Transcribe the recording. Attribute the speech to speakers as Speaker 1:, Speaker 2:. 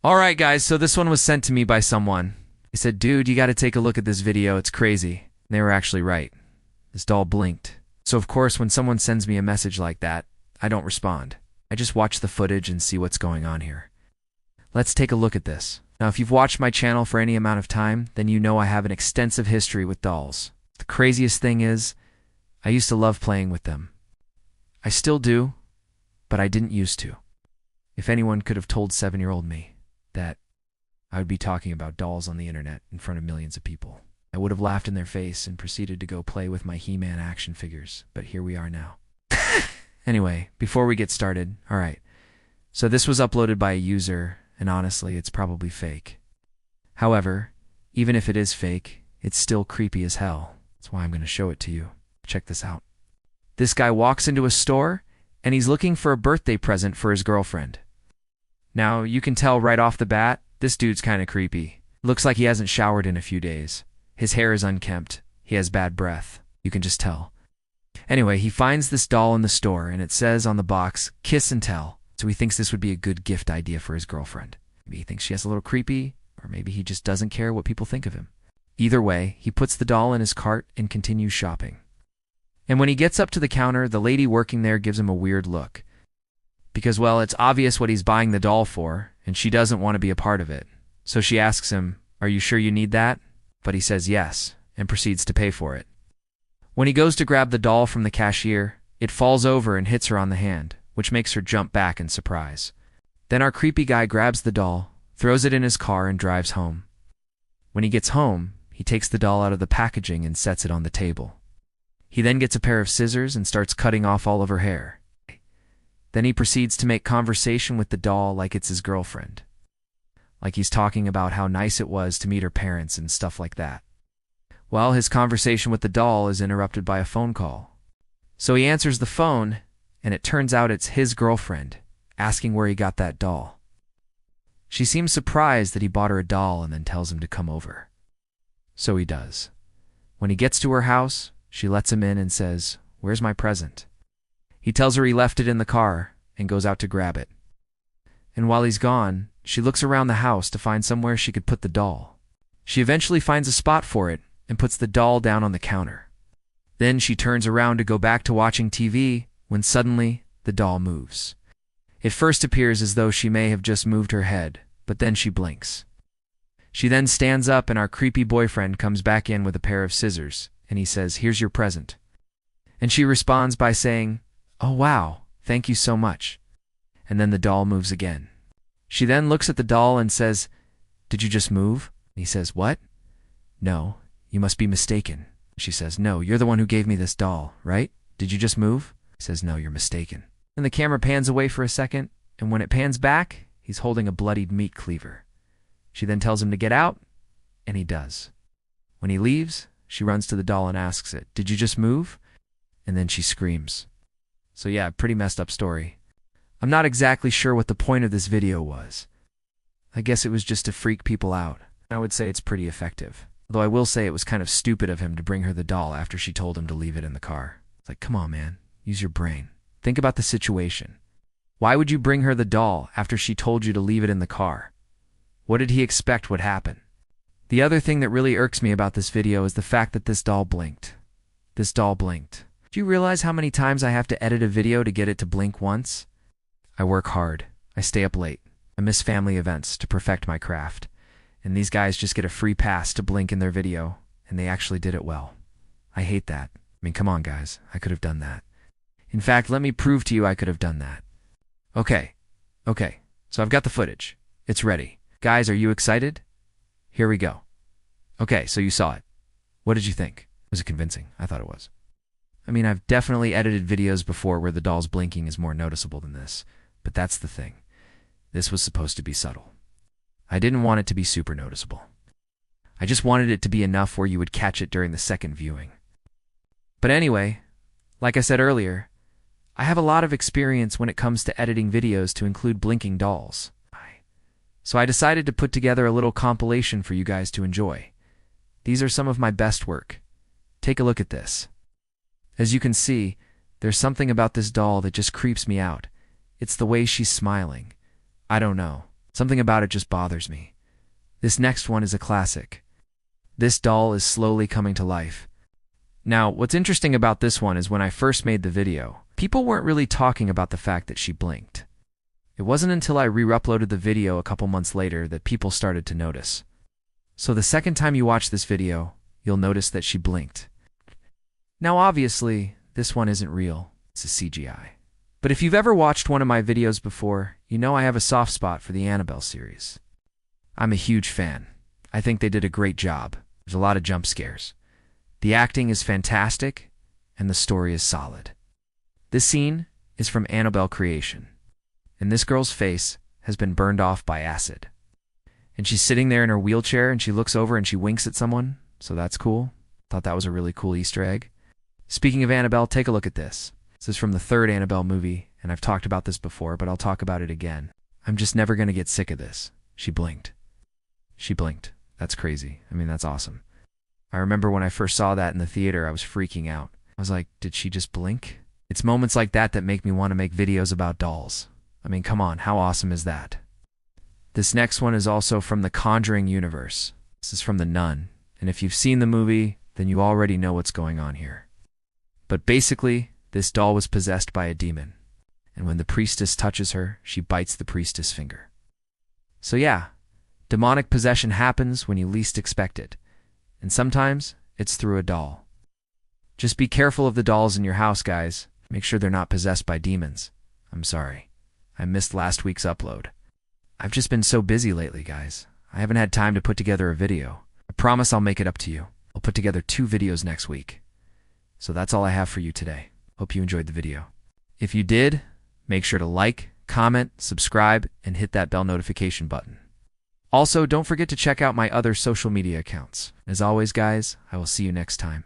Speaker 1: Alright guys, so this one was sent to me by someone. They said, dude, you gotta take a look at this video, it's crazy. And they were actually right. This doll blinked. So of course, when someone sends me a message like that, I don't respond. I just watch the footage and see what's going on here. Let's take a look at this. Now, if you've watched my channel for any amount of time, then you know I have an extensive history with dolls. The craziest thing is, I used to love playing with them. I still do, but I didn't used to. If anyone could have told 7-year-old me that I would be talking about dolls on the internet in front of millions of people, I would have laughed in their face and proceeded to go play with my He-Man action figures, but here we are now. Anyway, before we get started, alright, so this was uploaded by a user, and honestly, it's probably fake. However, even if it is fake, it's still creepy as hell. That's why I'm going to show it to you. Check this out. This guy walks into a store, and he's looking for a birthday present for his girlfriend. Now, you can tell right off the bat, this dude's kind of creepy. Looks like he hasn't showered in a few days. His hair is unkempt. He has bad breath. You can just tell. Anyway, he finds this doll in the store, and it says on the box, "Kiss and Tell." So he thinks this would be a good gift idea for his girlfriend. Maybe he thinks she has a little creepy, or maybe he just doesn't care what people think of him. Either way, he puts the doll in his cart and continues shopping. And when he gets up to the counter, the lady working there gives him a weird look. Because, well, it's obvious what he's buying the doll for, and she doesn't want to be a part of it. So she asks him, "Are you sure you need that?" But he says yes, and proceeds to pay for it. When he goes to grab the doll from the cashier, it falls over and hits her on the hand, which makes her jump back in surprise. Then our creepy guy grabs the doll, throws it in his car, and drives home. When he gets home, he takes the doll out of the packaging and sets it on the table. He then gets a pair of scissors and starts cutting off all of her hair. Then he proceeds to make conversation with the doll like it's his girlfriend. Like he's talking about how nice it was to meet her parents and stuff like that. Well, his conversation with the doll is interrupted by a phone call. So he answers the phone, and it turns out it's his girlfriend, asking where he got that doll. She seems surprised that he bought her a doll and then tells him to come over. So he does. When he gets to her house, she lets him in and says, "Where's my present?" He tells her he left it in the car and goes out to grab it. And while he's gone, she looks around the house to find somewhere she could put the doll. She eventually finds a spot for it and puts the doll down on the counter. Then she turns around to go back to watching TV when suddenly the doll moves. It first appears as though she may have just moved her head, but then she blinks. She then stands up and our creepy boyfriend comes back in with a pair of scissors and he says, "Here's your present." And she responds by saying, "Oh wow, thank you so much." And then the doll moves again. She then looks at the doll and says, "Did you just move?" And he says, "What?" "No, you must be mistaken." She says, "No, you're the one who gave me this doll, right? Did you just move?" He says, "No, you're mistaken." And the camera pans away for a second, and when it pans back, he's holding a bloodied meat cleaver. She then tells him to get out, and he does. When he leaves, she runs to the doll and asks it, "Did you just move?" And then she screams. So yeah, pretty messed up story. I'm not exactly sure what the point of this video was. I guess it was just to freak people out. I would say it's pretty effective. Although I will say it was kind of stupid of him to bring her the doll after she told him to leave it in the car. It's like, come on, man. Use your brain. Think about the situation. Why would you bring her the doll after she told you to leave it in the car? What did he expect would happen? The other thing that really irks me about this video is the fact that this doll blinked. This doll blinked. Do you realize how many times I have to edit a video to get it to blink once? I work hard. I stay up late. I miss family events to perfect my craft. And these guys just get a free pass to blink in their video, and they actually did it well. I hate that. I mean, come on, guys. I could have done that. In fact, let me prove to you I could have done that. Okay. So I've got the footage. It's ready. Guys, are you excited? Here we go. Okay, so you saw it. What did you think? Was it convincing? I thought it was. I mean, I've definitely edited videos before where the doll's blinking is more noticeable than this, but that's the thing. This was supposed to be subtle. I didn't want it to be super noticeable. I just wanted it to be enough where you would catch it during the second viewing. But anyway, like I said earlier, I have a lot of experience when it comes to editing videos to include blinking dolls. So I decided to put together a little compilation for you guys to enjoy. These are some of my best work. Take a look at this. As you can see, there's something about this doll that just creeps me out. It's the way she's smiling. I don't know. Something about it just bothers me. This next one is a classic. This doll is slowly coming to life. Now, what's interesting about this one is when I first made the video, people weren't really talking about the fact that she blinked. It wasn't until I re-uploaded the video a couple months later that people started to notice. So the second time you watch this video, you'll notice that she blinked. Now obviously, this one isn't real, it's a CGI. But if you've ever watched one of my videos before, you know I have a soft spot for the Annabelle series. I'm a huge fan. I think they did a great job. There's a lot of jump scares. The acting is fantastic, and the story is solid. This scene is from Annabelle Creation, and this girl's face has been burned off by acid. And she's sitting there in her wheelchair, and she looks over and she winks at someone, so that's cool. Thought that was a really cool Easter egg. Speaking of Annabelle, take a look at this. This is from the third Annabelle movie, and I've talked about this before, but I'll talk about it again. I'm just never going to get sick of this. She blinked. She blinked. That's crazy. I mean, that's awesome. I remember when I first saw that in the theater, I was freaking out. I was like, did she just blink? It's moments like that that make me want to make videos about dolls. I mean, come on, how awesome is that? This next one is also from the Conjuring universe. This is from The Nun, and if you've seen the movie, then you already know what's going on here. But basically, this doll was possessed by a demon, and when the priestess touches her, she bites the priestess' finger. So yeah, demonic possession happens when you least expect it. And sometimes, it's through a doll. Just be careful of the dolls in your house, guys. Make sure they're not possessed by demons. I'm sorry. I missed last week's upload. I've just been so busy lately, guys. I haven't had time to put together a video. I promise I'll make it up to you. I'll put together 2 videos next week. So that's all I have for you today. Hope you enjoyed the video. If you did, make sure to like, comment, subscribe, and hit that bell notification button. Also, don't forget to check out my other social media accounts. As always, guys, I will see you next time.